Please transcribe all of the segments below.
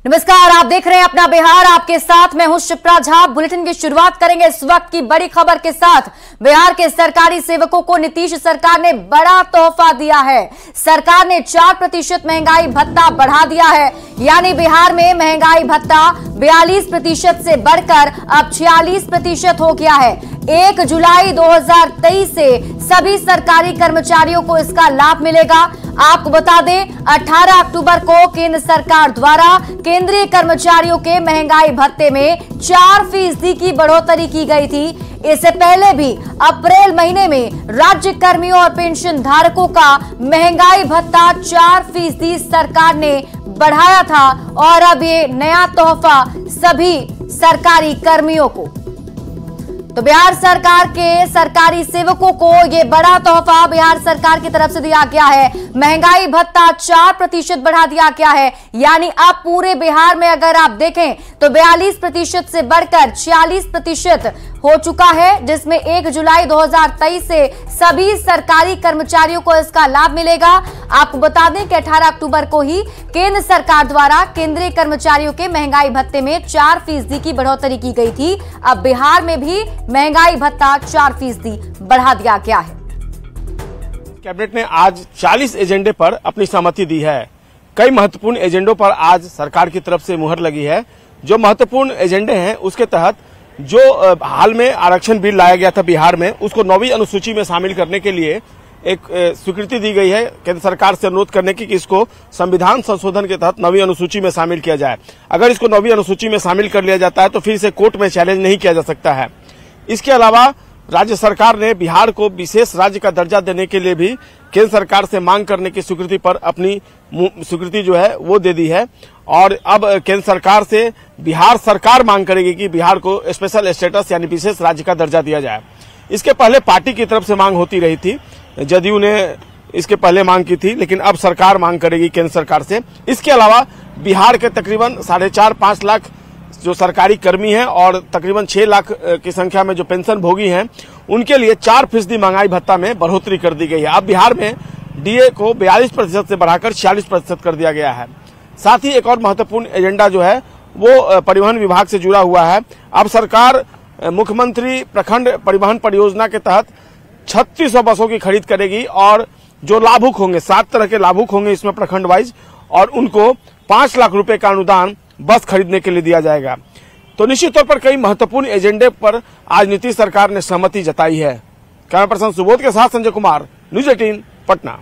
नमस्कार, आप देख रहे हैं अपना बिहार। आपके साथ मैं हूं शिप्रा झा। बुलेटिन की शुरुआत करेंगे इस वक्त की बड़ी खबर के साथ। बिहार के सरकारी सेवकों को नीतीश सरकार ने बड़ा तोहफा दिया है। सरकार ने 4% महंगाई भत्ता बढ़ा दिया है, यानी बिहार में महंगाई भत्ता 42% से बढ़कर अब 46% हो गया है। 1 जुलाई 2023 से सभी सरकारी कर्मचारियों को इसका लाभ मिलेगा। आपको बता दें, 18 अक्टूबर को केंद्र सरकार द्वारा केंद्रीय कर्मचारियों के महंगाई भत्ते में 4% की बढ़ोतरी की गई थी। इससे पहले भी अप्रैल महीने में राज्य कर्मियों और पेंशन धारकों का महंगाई भत्ता 4% सरकार ने बढ़ाया था और अब ये नया तोहफा सभी सरकारी कर्मियों को। तो बिहार सरकार के सरकारी सेवकों को ये बड़ा तोहफा बिहार सरकार की तरफ से दिया गया है। महंगाई भत्ता 4% बढ़ा दिया गया है, यानी अब पूरे बिहार में अगर आप देखें तो 42% से बढ़कर 46% हो चुका है, जिसमें 1 जुलाई 2023 से सभी सरकारी कर्मचारियों को इसका लाभ मिलेगा। आपको बता दें कि 18 अक्टूबर को ही केंद्र सरकार द्वारा केंद्रीय कर्मचारियों के महंगाई भत्ते में 4% की बढ़ोतरी की गई थी। अब बिहार में भी महंगाई भत्ता 4% बढ़ा दिया गया है। कैबिनेट ने आज 40 एजेंडे पर अपनी सहमति दी है। कई महत्वपूर्ण एजेंडों पर आज सरकार की तरफ से मुहर लगी है। जो महत्वपूर्ण एजेंडे हैं उसके तहत जो हाल में आरक्षण बिल लाया गया था बिहार में, उसको 9वीं अनुसूची में शामिल करने के लिए एक स्वीकृति दी गई है केंद्र सरकार से अनुरोध करने की कि इसको संविधान संशोधन के तहत 9वीं अनुसूची में शामिल किया जाए। अगर इसको 9वीं अनुसूची में शामिल कर लिया जाता है तो फिर इसे कोर्ट में चैलेंज नहीं किया जा सकता है। इसके अलावा राज्य सरकार ने बिहार को विशेष राज्य का दर्जा देने के लिए भी केंद्र सरकार से मांग करने की स्वीकृति पर अपनी स्वीकृति जो है वो दे दी है और अब केंद्र सरकार से बिहार सरकार मांग करेगी कि बिहार को स्पेशल स्टेटस यानी विशेष राज्य का दर्जा दिया जाए। इसके पहले पार्टी की तरफ से मांग होती रही थी, जदयू ने इसके पहले मांग की थी, लेकिन अब सरकार मांग करेगी केंद्र सरकार से। इसके अलावा बिहार के तकरीबन 4.5-5 लाख जो सरकारी कर्मी हैं और तकरीबन 6 लाख की संख्या में जो पेंशन भोगी हैं, उनके लिए 4% महंगाई भत्ता में बढ़ोतरी कर दी गई है। अब बिहार में डीए को 42% से बढ़ाकर 46% कर दिया गया है। साथ ही एक और महत्वपूर्ण एजेंडा जो है वो परिवहन विभाग से जुड़ा हुआ है। अब सरकार मुख्यमंत्री प्रखंड परिवहन परियोजना के तहत 3600 बसों की खरीद करेगी और जो लाभुक होंगे, 7 तरह के लाभुक होंगे इसमें प्रखंड वाइज, और उनको 5 लाख रुपए का अनुदान बस खरीदने के लिए दिया जाएगा। तो निश्चित तौर पर कई महत्वपूर्ण एजेंडे पर आज नीतीश सरकार ने सहमति जताई है। कैमरा पर्सन सुबोध के साथ संजय कुमार, न्यूज़ 18 पटना।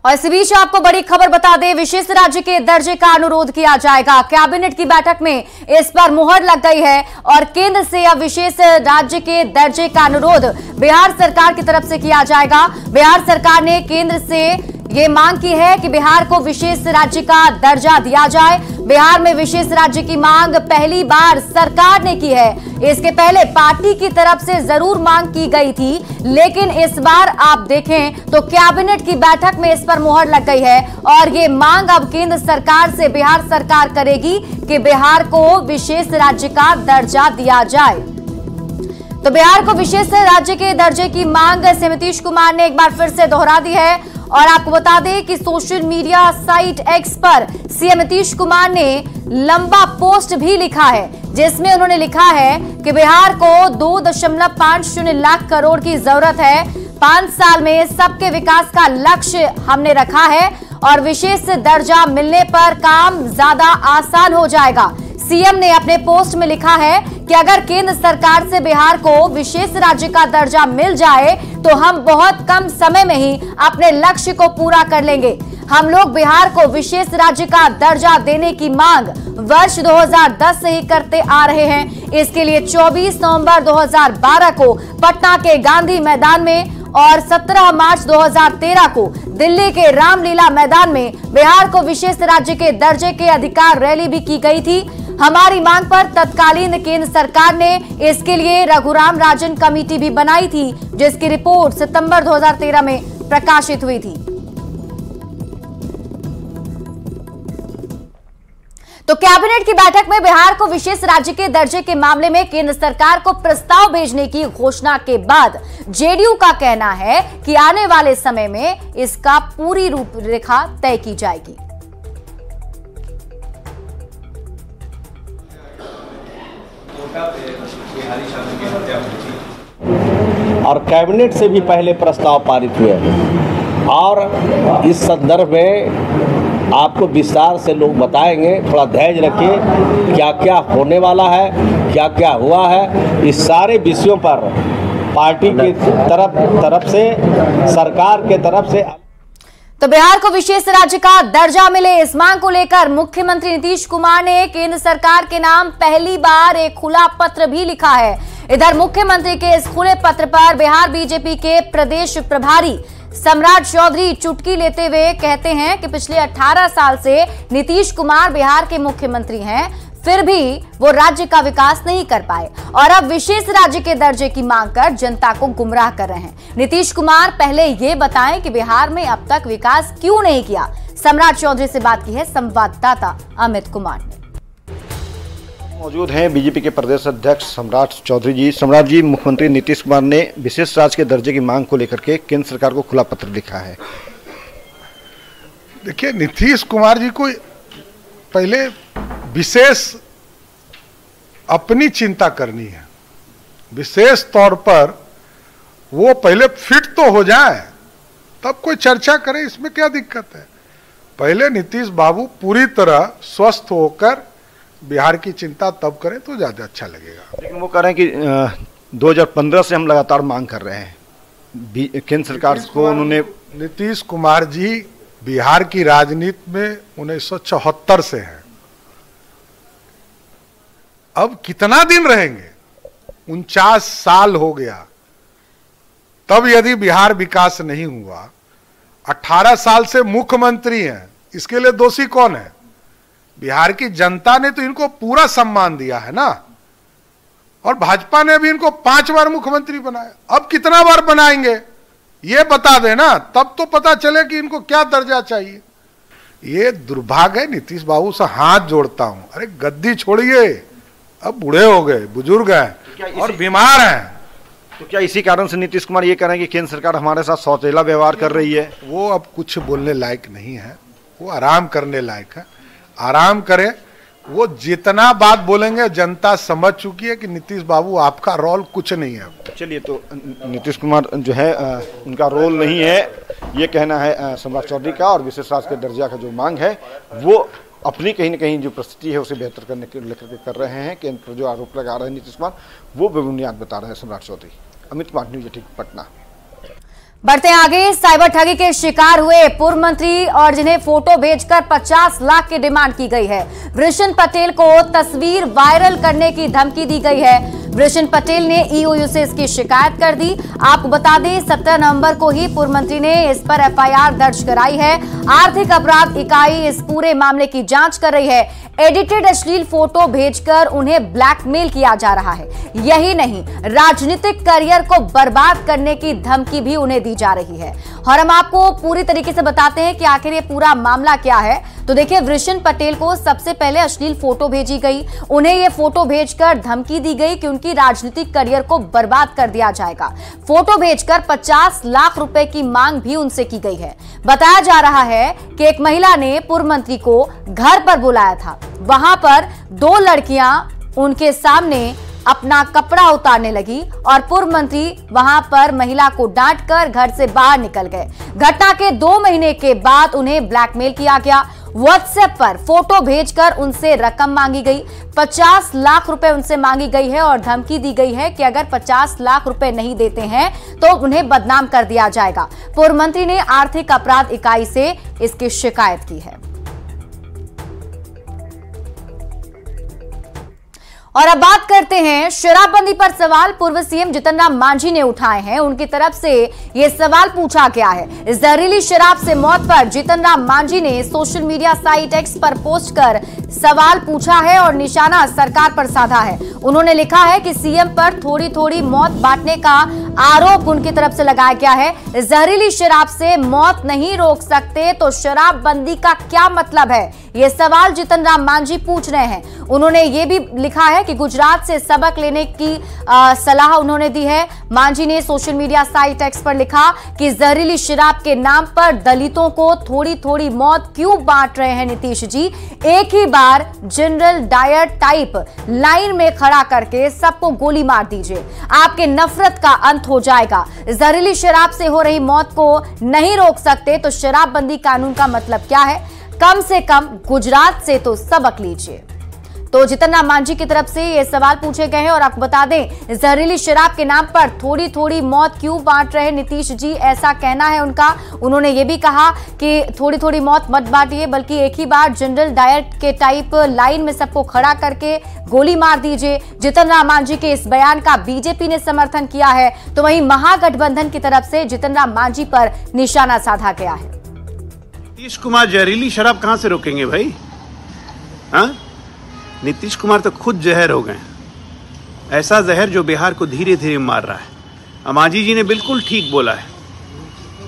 और इस बीच आपको बड़ी खबर बता दें, विशेष राज्य के दर्जे का अनुरोध किया जाएगा। कैबिनेट की बैठक में इस पर मुहर लग गई है और केंद्र से अब विशेष राज्य के दर्जे का अनुरोध बिहार सरकार की तरफ से किया जाएगा। बिहार सरकार ने केंद्र से ये मांग की है कि बिहार को विशेष राज्य का दर्जा दिया जाए। बिहार में विशेष राज्य की मांग पहली बार सरकार ने की है। इसके पहले पार्टी की तरफ से जरूर मांग की गई थी, लेकिन इस बार आप देखें तो कैबिनेट की बैठक में इस पर मुहर लग गई है और ये मांग अब केंद्र सरकार से बिहार सरकार करेगी कि बिहार को विशेष राज्य का दर्जा दिया जाए। तो बिहार को विशेष राज्य के दर्जे की मांग से नीतीश कुमार ने एक बार फिर से दोहरा दी है। और आपको बता दें कि सोशल मीडिया साइट एक्स पर सीएम नीतीश कुमार ने लंबा पोस्ट भी लिखा है, जिसमें उन्होंने लिखा है कि बिहार को 2.50 लाख करोड़ की जरूरत है। 5 साल में सबके विकास का लक्ष्य हमने रखा है और विशेष दर्जा मिलने पर काम ज्यादा आसान हो जाएगा। सीएम ने अपने पोस्ट में लिखा है कि अगर केंद्र सरकार से बिहार को विशेष राज्य का दर्जा मिल जाए तो हम बहुत कम समय में ही अपने लक्ष्य को पूरा कर लेंगे। हम लोग बिहार को विशेष राज्य का दर्जा देने की मांग वर्ष 2010 से ही करते आ रहे हैं। इसके लिए 24 नवंबर 2012 को पटना के गांधी मैदान में और 17 मार्च 2013 को दिल्ली के रामलीला मैदान में बिहार को विशेष राज्य के दर्जे के अधिकार रैली भी की गई थी। हमारी मांग पर तत्कालीन केंद्र सरकार ने इसके लिए रघुराम राजन कमेटी भी बनाई थी, जिसकी रिपोर्ट सितंबर 2013 में प्रकाशित हुई थी। तो कैबिनेट की बैठक में बिहार को विशेष राज्य के दर्जे के मामले में केंद्र सरकार को प्रस्ताव भेजने की घोषणा के बाद जेडीयू का कहना है कि आने वाले समय में इसका पूरी रूपरेखा तय की जाएगी। और कैबिनेट से भी पहले प्रस्ताव पारित हुए और इस संदर्भ में आपको विस्तार से लोग बताएंगे। थोड़ा धैर्य रखिए, क्या क्या होने वाला है, क्या क्या हुआ है, इस सारे विषयों पर पार्टी की तरफ से, सरकार के तरफ से। तो बिहार को विशेष राज्य का दर्जा मिले, इस मांग को लेकर मुख्यमंत्री नीतीश कुमार ने केंद्र सरकार के नाम पहली बार एक खुला पत्र भी लिखा है। इधर मुख्यमंत्री के इस खुले पत्र पर बिहार बीजेपी के प्रदेश प्रभारी सम्राट चौधरी चुटकी लेते हुए कहते हैं कि पिछले 18 साल से नीतीश कुमार बिहार के मुख्यमंत्री हैं, फिर भी वो राज्य का विकास नहीं कर पाए और अब विशेष राज्य के दर्जे की मांग कर जनता को गुमराह कर रहे हैं। नीतीश कुमार पहले ये बताएं कि बिहार में अब तक विकास क्यों नहीं किया। सम्राट चौधरी से बात की है संवाददाता अमित कुमार ने। मौजूद हैं बीजेपी के प्रदेश अध्यक्ष सम्राट चौधरी जी। सम्राट जी, मुख्यमंत्री नीतीश कुमार ने विशेष राज्य के दर्जे की मांग को लेकर के केंद्र सरकार को खुला पत्र लिखा है। देखिए, नीतीश कुमार जी को पहले विशेष अपनी चिंता करनी है। विशेष तौर पर वो पहले फिट तो हो जाए तब कोई चर्चा करे, इसमें क्या दिक्कत है। पहले नीतीश बाबू पूरी तरह स्वस्थ होकर बिहार की चिंता तब करें तो ज्यादा अच्छा लगेगा। लेकिन वो कह रहे हैं कि 2015 से हम लगातार मांग कर रहे हैं केंद्र सरकार को। उन्होंने नीतीश कुमार जी बिहार की राजनीति में 1974 से हैं। अब कितना दिन रहेंगे? 49 साल हो गया। तब यदि बिहार विकास नहीं हुआ, 18 साल से मुख्यमंत्री हैं, इसके लिए दोषी कौन है? बिहार की जनता ने तो इनको पूरा सम्मान दिया है ना, और भाजपा ने भी इनको 5 बार मुख्यमंत्री बनाया। अब कितना बार बनाएंगे ये बता देना, तब तो पता चले कि इनको क्या दर्जा चाहिए। ये दुर्भाग्य है। नीतीश बाबू से हाथ जोड़ता हूं, अरे गद्दी छोड़िए, अब बूढ़े हो गए, बुजुर्ग हैं और बीमार हैं। तो क्या इसी कारण से नीतीश कुमार ये कह रहे हैं कि केंद्र सरकार हमारे साथ सौतेला व्यवहार कर रही है? वो अब कुछ बोलने लायक नहीं है, वो आराम करने लायक है। आराम करें। वो जितना बात बोलेंगे जनता समझ चुकी है कि नीतीश बाबू आपका रोल कुछ नहीं है। चलिए, तो नीतीश कुमार जो है उनका रोल नहीं है, ये कहना है सम्राट चौधरी का। और विशेष राज्य के दर्जा का जो मांग है वो अपनी कहीं ना कहीं जो परिस्थिति है उसे बेहतर करने के लेकर कर रहे हैं। केंद्र पर जो आरोप लगा रहे हैं नीतीश कुमार, वो बेबुनियाद बता रहे हैं सम्राट चौधरी। अमित कुमार, न्यूज़ 18 पटना। बढ़ते आगे, साइबर ठगी के शिकार हुए पूर्व मंत्री और जिन्हें फोटो भेजकर 50 लाख की डिमांड की गई है। वृषण पटेल को तस्वीर वायरल करने की धमकी दी गई है। वृषण पटेल ने ईओयू से इसकी शिकायत कर दी। आपको बता दें, 17 नवंबर को ही पूर्व मंत्री ने इस पर एफआईआर दर्ज कराई है। आर्थिक अपराध इकाई इस पूरे मामले की जांच कर रही है। एडिटेड अश्लील फोटो भेजकर उन्हें ब्लैकमेल किया जा रहा है। यही नहीं, राजनीतिक करियर को बर्बाद करने की धमकी भी उन्हें दी जा रही है। और हम आपको पूरी तरीके से बताते हैं कि आखिर ये पूरा मामला क्या है। तो देखिए, वृषण पटेल को सबसे पहले अश्लील फोटो भेजी गई। उन्हें ये फोटो भेजकर धमकी दी गई कि उनकी राजनीतिक करियर को बर्बाद कर दिया जाएगा। फोटो भेजकर 50 लाख रुपए की मांग भी उनसे की गई है। बताया जा रहा है कि एक महिला ने पूर्व मंत्री को घर पर बुलाया था। वहां पर 2 लड़कियां उनके सामने अपना कपड़ा उतारने लगी और पूर्व मंत्री वहां पर महिला को डांटकर घर से बाहर निकल गए। घटना के 2 महीने के बाद उन्हें ब्लैकमेल किया गया। व्हाट्सएप पर फोटो भेजकर उनसे रकम मांगी गई। 50 लाख रुपए उनसे मांगी गई है और धमकी दी गई है कि अगर 50 लाख रुपए नहीं देते हैं तो उन्हें बदनाम कर दिया जाएगा। पूर्व मंत्री ने आर्थिक अपराध इकाई से इसकी शिकायत की है। और अब बात करते हैं शराबबंदी पर सवाल पूर्व सीएम जीतन राम मांझी ने उठाए हैं। उनकी तरफ से यह सवाल पूछा गया है। इस जहरीली शराब से मौत पर जीतन राम मांझी ने सोशल मीडिया साइट एक्स पर पोस्ट कर सवाल पूछा है और निशाना सरकार पर साधा है। उन्होंने लिखा है कि सीएम पर थोड़ी थोड़ी मौत बांटने का आरोप उनकी तरफ से लगाया गया है। इस जहरीली शराब से मौत नहीं रोक सकते तो शराबबंदी का क्या मतलब है, ये सवाल जीतन राम मांझी पूछ रहे हैं। उन्होंने ये भी लिखा है कि गुजरात से सबक लेने की सलाह उन्होंने दी है। मांझी ने सोशल मीडिया साइट एक्स पर लिखा कि जहरीली शराब के नाम पर दलितों को थोड़ी थोड़ी मौत क्यों बांट रहे हैं नीतीश जी। एक ही बार जनरल डायर टाइप लाइन में खड़ा करके सबको गोली मार दीजिए, आपके नफरत का अंत हो जाएगा। जहरीली शराब से हो रही मौत को नहीं रोक सकते तो शराबबंदी कानून का मतलब क्या है? कम से कम गुजरात से तो सबक लीजिए। तो जितन राम मांझी की तरफ से ये सवाल पूछे गए हैं और आपको बता दें, जहरीली शराब के नाम पर थोड़ी थोड़ी मौत क्यों बांट रहे नीतीश जी, ऐसा कहना है उनका। उन्होंने ये भी कहा कि थोड़ी थोड़ी मौत मत बांटिए, बल्कि एक ही बार जनरल डायर के टाइप लाइन में सबको खड़ा करके गोली मार दीजिए। जितन राम मांझी के इस बयान का बीजेपी ने समर्थन किया है, तो वहीं महागठबंधन की तरफ से जितन राम मांझी पर निशाना साधा गया है। नीतीश कुमार जहरीली शराब कहां से रोकेंगे भाई? हाँ, नीतीश कुमार तो खुद जहर हो गए, ऐसा जहर जो बिहार को धीरे धीरे मार रहा है। मांझी जी ने बिल्कुल ठीक बोला है,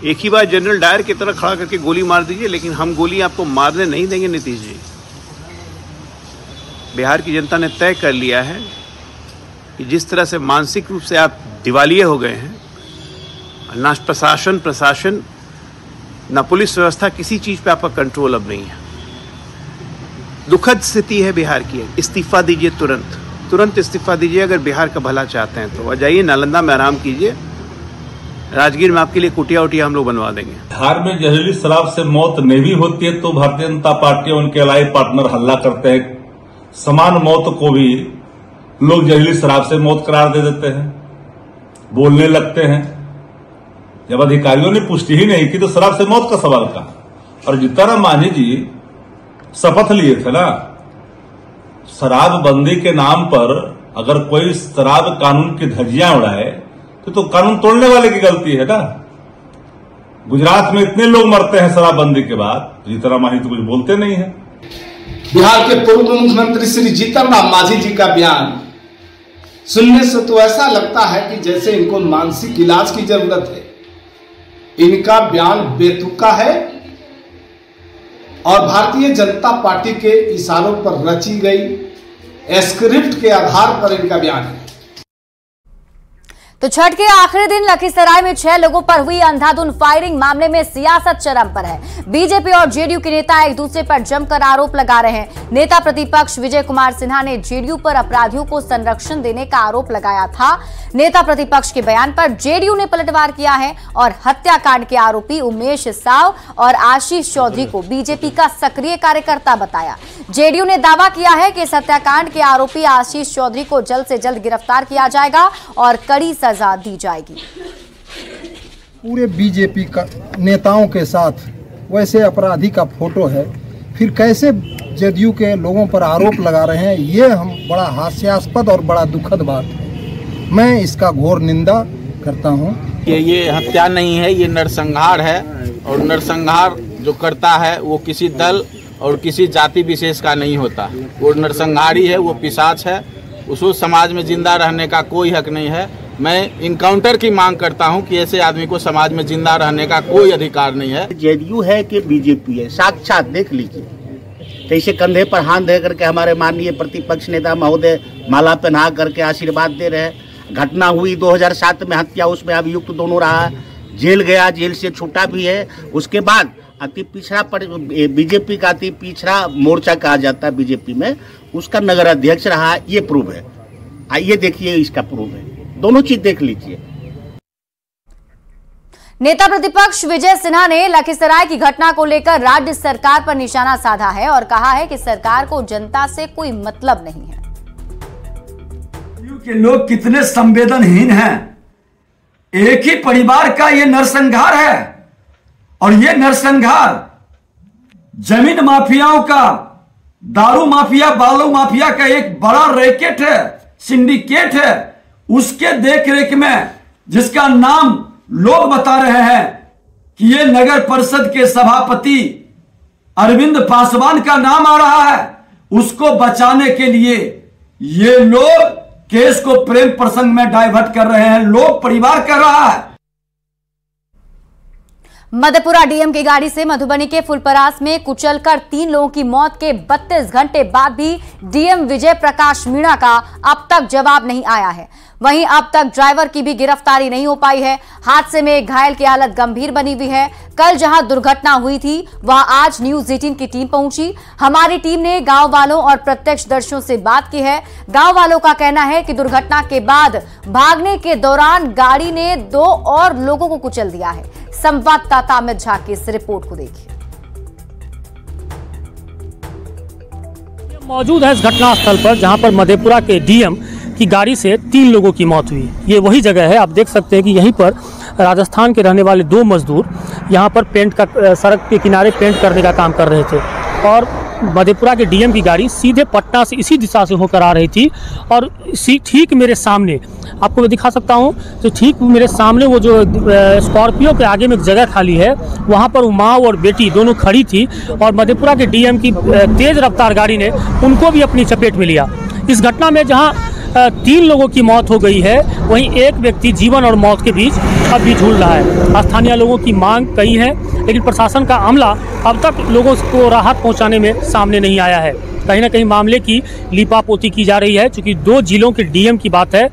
एक ही बार जनरल डायर की तरह खड़ा करके गोली मार दीजिए, लेकिन हम गोली आपको मारने नहीं देंगे नीतीश जी। बिहार की जनता ने तय कर लिया है कि जिस तरह से मानसिक रूप से आप दिवालिये हो गए हैं, ना प्रशासन ना पुलिस व्यवस्था, किसी चीज पे आपका कंट्रोल अब नहीं है। दुखद स्थिति है बिहार की। इस्तीफा दीजिए, तुरंत इस्तीफा दीजिए अगर बिहार का भला चाहते हैं तो। जाइए नालंदा में आराम कीजिए, राजगीर में आपके लिए कुटिया उटिया हम लोग बनवा देंगे। बिहार में जहरीली शराब से मौत नहीं भी होती है तो भारतीय जनता पार्टी और उनके अलाई पार्टनर हल्ला करते हैं, समान मौत को भी लोग जहरीली शराब से मौत करार दे देते हैं, बोलने लगते हैं। जब अधिकारियों ने पुष्टि ही नहीं की तो शराब से मौत का सवाल कहा। और जितन राम मांझी जी शपथ लिए थे ना, शराबबंदी के नाम पर अगर कोई शराब कानून की धज्जियां उड़ाए तो कानून तोड़ने वाले की गलती है ना। गुजरात में इतने लोग मरते हैं शराबबंदी के बाद, जितन राम मांझी तो कुछ बोलते नहीं है। बिहार के पूर्व मुख्यमंत्री श्री जितन राम मांझी जी का बयान सुनने से तो ऐसा लगता है कि जैसे इनको मानसिक इलाज की जरूरत है। इनका बयान बेतुका है और भारतीय जनता पार्टी के इशारों पर रची गई स्क्रिप्ट के आधार पर इनका बयान है। तो छठ के आखिरी दिन लखीसराय में 6 लोगों पर हुई अंधाधुंध फायरिंग मामले में सियासत चरम पर है। बीजेपी और जेडीयू के नेता एक दूसरे पर जमकर आरोप लगा रहे हैं। नेता प्रतिपक्ष विजय कुमार सिन्हा ने जेडीयू पर अपराधियों को संरक्षण देने का आरोप लगाया था। नेता प्रतिपक्ष के बयान पर जेडीयू ने पलटवार किया है और हत्याकांड के आरोपी उमेश साव और आशीष चौधरी को बीजेपी का सक्रिय कार्यकर्ता बताया। जेडीयू ने दावा किया है कि इस हत्याकांड के आरोपी आशीष चौधरी को जल्द से जल्द गिरफ्तार किया जाएगा और कड़ी सजा दी जाएगी। पूरे बीजेपी का नेताओं के साथ वैसे अपराधी का फोटो है, फिर कैसे जेडीयू के लोगों पर आरोप लगा रहे हैं, ये हम बड़ा हास्यास्पद और बड़ा दुखद बात है। मैं इसका घोर निंदा करता हूं। ये हत्या नहीं है, ये नरसंहार है और नरसंहार जो करता है वो किसी दल और किसी जाति विशेष का नहीं होता। वो नरसंहारी है, वो पिशाच है, उसको समाज में जिंदा रहने का कोई हक नहीं है। मैं इनकाउंटर की मांग करता हूं कि ऐसे आदमी को समाज में जिंदा रहने का कोई अधिकार नहीं है। जेडीयू है कि बीजेपी है, साक्षात देख लीजिए। कैसे कंधे पर हाथ दे करके हमारे माननीय प्रतिपक्ष नेता महोदय माला पहना करके आशीर्वाद दे रहे हैं। घटना हुई 2007 में, हत्या उसमें अभियुक्त दोनों रहा, जेल गया, जेल से छूटा भी है। उसके बाद अति पिछड़ा बीजेपी का अति पिछड़ा मोर्चा कहा जाता है बीजेपी में, उसका नगर अध्यक्ष रहा। ये प्रूफ है, आइए देखिए इसका प्रूफ है, दोनों चीज देख लीजिए। नेता प्रतिपक्ष विजय सिन्हा ने लखीसराय की घटना को लेकर राज्य सरकार पर निशाना साधा है और कहा है कि सरकार को जनता से कोई मतलब नहीं है। के लोग कितने संवेदनहीन हैं। एक ही परिवार का ये नरसंहार है और ये नरसंहार जमीन माफियाओं का, दारू माफिया, बालू माफिया का एक बड़ा रैकेट है, सिंडिकेट है। उसके देखरेख में जिसका नाम लोग बता रहे हैं कि ये नगर परिषद के सभापति अरविंद पासवान का नाम आ रहा है, उसको बचाने के लिए ये लोग केस को प्रेम प्रसंग में डाइवर्ट कर रहे हैं। लोग परिवार कर रहा है। मधेपुरा डीएम की गाड़ी से मधुबनी के फुलपरास में कुचलकर 3 लोगों की मौत के 32 घंटे बाद भी डीएम विजय प्रकाश मीणा का अब तक जवाब नहीं आया है। वहीं अब तक ड्राइवर की भी गिरफ्तारी नहीं हो पाई है। हादसे में घायल की हालत गंभीर बनी हुई है। कल जहां दुर्घटना हुई थी वहां आज न्यूज 18 की टीम पहुंची। हमारी टीम ने गांव वालों और प्रत्यक्षदर्शियों से बात की है। गांव वालों का कहना है कि दुर्घटना के बाद भागने के दौरान गाड़ी ने 2 और लोगों को कुचल दिया है। संवाददाता अमित झा की इस रिपोर्ट को देखिए। मौजूद है इस घटना स्थल पर जहां पर मधेपुरा के डीएम की गाड़ी से 3 लोगों की मौत हुई। ये वही जगह है, आप देख सकते हैं कि यहीं पर राजस्थान के रहने वाले 2 मजदूर यहां पर पेंट का सड़क के किनारे पेंट करने का काम कर रहे थे और मधेपुरा के डीएम की गाड़ी सीधे पटना से इसी दिशा से होकर आ रही थी और ठीक मेरे सामने आपको मैं दिखा सकता हूं, तो ठीक मेरे सामने वो जो स्कॉर्पियो के आगे में एक जगह खाली है वहां पर माँ और बेटी दोनों खड़ी थी और मधेपुरा के डीएम की तेज रफ्तार गाड़ी ने उनको भी अपनी चपेट में लिया। इस घटना में जहां 3 लोगों की मौत हो गई है वहीं एक व्यक्ति जीवन और मौत के बीच अब भी झूल रहा है। स्थानीय लोगों की मांग कई है लेकिन प्रशासन का अमला अब तक लोगों को राहत पहुंचाने में सामने नहीं आया है। कहीं ना कहीं मामले की लीपापोती की जा रही है। चूंकि 2 जिलों के डीएम की बात है,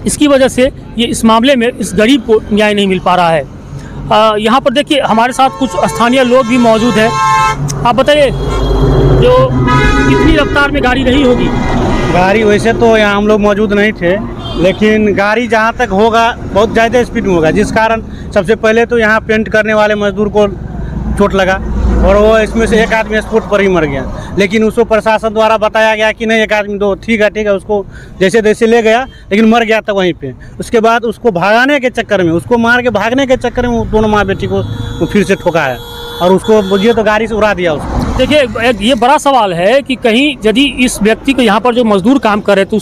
इसकी वजह से ये इस मामले में इस गरीब को न्याय नहीं मिल पा रहा है। यहाँ पर देखिए हमारे साथ कुछ स्थानीय लोग भी मौजूद हैं। आप बताइए जो कितनी रफ्तार में गाड़ी रही होगी? गाड़ी वैसे तो यहाँ हम लोग मौजूद नहीं थे, लेकिन गाड़ी जहाँ तक होगा बहुत ज़्यादा स्पीड में होगा, जिस कारण सबसे पहले तो यहाँ पेंट करने वाले मजदूर को चोट लगा और वो इसमें से एक आदमी स्पॉट पर ही मर गया। लेकिन उसको प्रशासन द्वारा बताया गया कि नहीं एक आदमी तो ठीक है उसको जैसे तैसे ले गया लेकिन मर गया था वहीं पे। उसके बाद उसको भगाने के चक्कर में, उसको मार के भागने के चक्कर में दोनों माँ बेटी को फिर से ठोकाया और उसको बुझिए तो गाड़ी से उड़ा दिया उसको। देखिए ये बड़ा सवाल है कि कहीं यदि इस व्यक्ति को यहाँ पर जो मजदूर काम कर रहे थे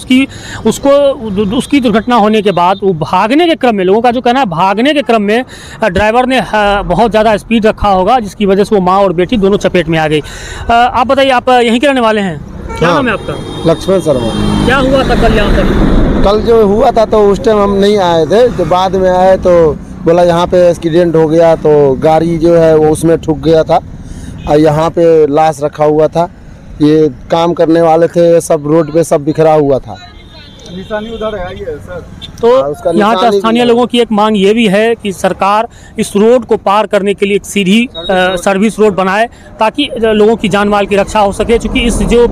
उसकी दुर्घटना होने के बाद वो भागने के क्रम में, लोगों का जो कहना है भागने के क्रम में ड्राइवर ने बहुत ज़्यादा स्पीड रखा होगा जिसकी वजह से वो माँ और बेटी दोनों चपेट में आ गई। आप बताइए, आप यहीं के रहने वाले हैं? क्या नाम है आपका? लक्ष्मण शर्मा। क्या हुआ था कल यहाँ पर? कल जो हुआ था तो उस टाइम हम नहीं आए थे, तो बाद में आए तो बोला यहाँ पे एक्सीडेंट हो गया, तो गाड़ी जो है वो उसमें ठुक गया था और यहाँ पे लाश रखा हुआ था। ये काम करने वाले थे, सब रोड पे सब बिखरा हुआ था। निशानी उधर है ये सर। तो यहाँ के स्थानीय लोगों की एक मांग ये भी है कि सरकार इस रोड को पार करने के लिए एक सीधी सर्विस रोड बनाए ताकि लोगों की जान माल की रक्षा हो सके। चूँकि इस जो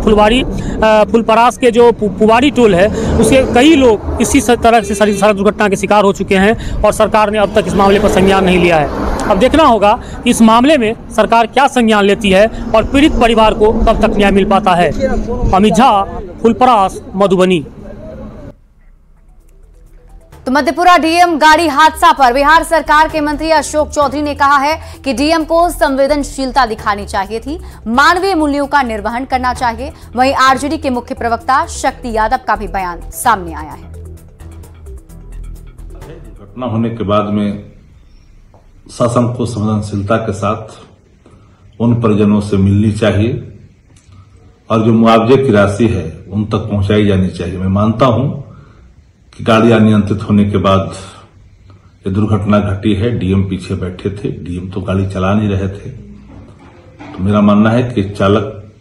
फुलपरास के जो पुवारी टोल है उसके कई लोग इसी तरह से सड़क दुर्घटना के शिकार हो चुके हैं और सरकार ने अब तक इस मामले पर संज्ञान नहीं लिया है। अब देखना होगा कि इस मामले में सरकार क्या संज्ञान लेती है और पीड़ित परिवार को कब तक न्याय मिल पाता है। अमित झा, फुलपरास, मधुबनी। तो मधेपुरा डीएम गाड़ी हादसा पर बिहार सरकार के मंत्री अशोक चौधरी ने कहा है कि डीएम को संवेदनशीलता दिखानी चाहिए थी, मानवीय मूल्यों का निर्वहन करना चाहिए। वहीं आरजेडी के मुख्य प्रवक्ता शक्ति यादव का भी बयान सामने आया है। घटना होने के बाद में शासन को संवेदनशीलता के साथ उन परिजनों से मिलनी चाहिए और जो मुआवजे की राशि है उन तक पहुंचाई जानी चाहिए। मैं मानता हूं कि गाड़ी अनियंत्रित होने के बाद ये दुर्घटना घटी है। डीएम पीछे बैठे थे, डीएम तो गाड़ी चला नहीं रहे थे। तो मेरा मानना है कि चालक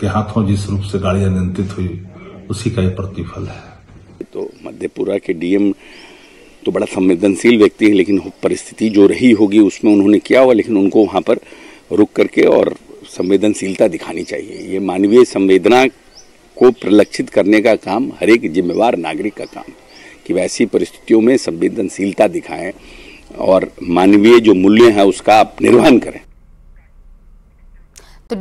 के हाथों जिस रूप से गाड़ी अनियंत्रित हुई उसी का ये प्रतिफल है। तो मधेपुरा के डीएम तो बड़ा संवेदनशील व्यक्ति है, लेकिन परिस्थिति जो रही होगी उसमें उन्होंने किया हुआ, लेकिन उनको वहां पर रुक करके और संवेदनशीलता दिखानी चाहिए। ये मानवीय संवेदना को प्रलक्षित करने का काम हर एक जिम्मेवार नागरिक का काम, कि वैसी परिस्थितियों में संवेदनशीलता दिखाएं और मानवीय जो मूल्य हैं उसका आप निर्वहन करें। तो